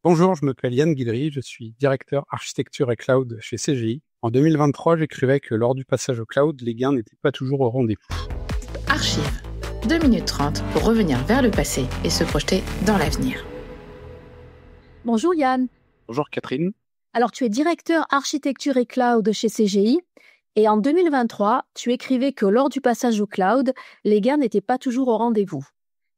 Bonjour, je m'appelle Yann Guidry, je suis directeur architecture et cloud chez CGI. En 2023, j'écrivais que lors du passage au cloud, les gains n'étaient pas toujours au rendez-vous. Archive, 2 minutes 30 pour revenir vers le passé et se projeter dans l'avenir. Bonjour Yann. Bonjour Catherine. Alors tu es directeur architecture et cloud chez CGI et en 2023, tu écrivais que lors du passage au cloud, les gains n'étaient pas toujours au rendez-vous.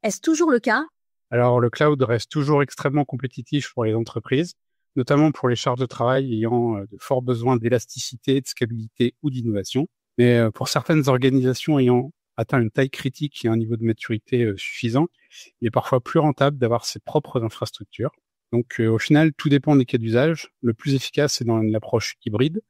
Est-ce toujours le cas ? Alors le cloud reste toujours extrêmement compétitif pour les entreprises, notamment pour les charges de travail ayant de forts besoins d'élasticité, de scalabilité ou d'innovation. Mais pour certaines organisations ayant atteint une taille critique et un niveau de maturité suffisant, il est parfois plus rentable d'avoir ses propres infrastructures. Donc au final, tout dépend des cas d'usage. Le plus efficace est dans l'approche hybride.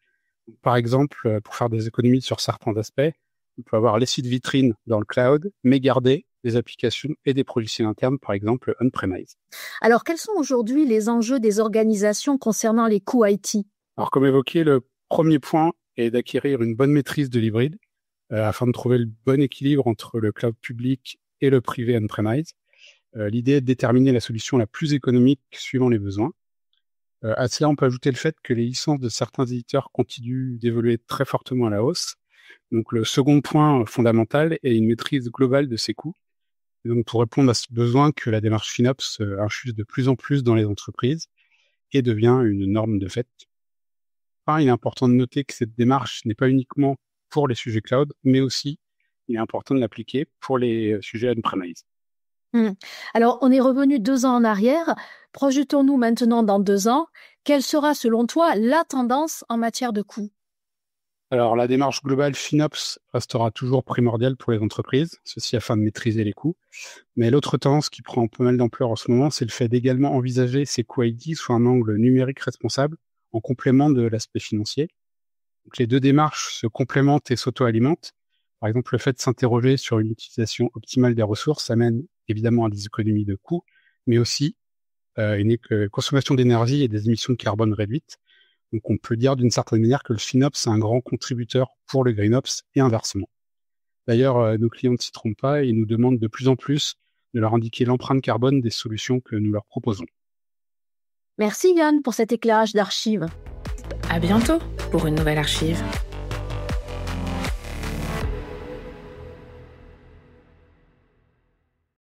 Par exemple, pour faire des économies sur certains aspects, on peut avoir les sites vitrines dans le cloud, mais garder des applications et des logiciels internes, par exemple on-premise. Alors quels sont aujourd'hui les enjeux des organisations concernant les coûts IT ? Alors comme évoqué, le premier point est d'acquérir une bonne maîtrise de l'hybride afin de trouver le bon équilibre entre le cloud public et le privé on-premise. L'idée est de déterminer la solution la plus économique suivant les besoins. À cela, on peut ajouter le fait que les licences de certains éditeurs continuent d'évoluer très fortement à la hausse. Donc le second point fondamental est une maîtrise globale de ces coûts. Et donc pour répondre à ce besoin que la démarche FinOps infuse de plus en plus dans les entreprises et devient une norme de fait. Enfin, il est important de noter que cette démarche n'est pas uniquement pour les sujets cloud, mais aussi il est important de l'appliquer pour les sujets on-premise. Alors, on est revenu 2 ans en arrière. Projetons-nous maintenant dans 2 ans. Quelle sera, selon toi, la tendance en matière de coûts ? Alors, la démarche globale FinOps restera toujours primordiale pour les entreprises, ceci afin de maîtriser les coûts. Mais l'autre tendance qui prend pas mal d'ampleur en ce moment, c'est le fait d'également envisager ces coûts IT sous un angle numérique responsable, en complément de l'aspect financier. Donc, les deux démarches se complémentent et s'auto-alimentent. Par exemple, le fait de s'interroger sur une utilisation optimale des ressources amène évidemment à des économies de coûts, mais aussi une consommation d'énergie et des émissions de carbone réduites. Donc, on peut dire d'une certaine manière que le FinOps est un grand contributeur pour le GreenOps et inversement. D'ailleurs, nos clients ne s'y trompent pas et nous demandent de plus en plus de leur indiquer l'empreinte carbone des solutions que nous leur proposons. Merci Yann pour cet éclairage d'archives. À bientôt pour une nouvelle archive.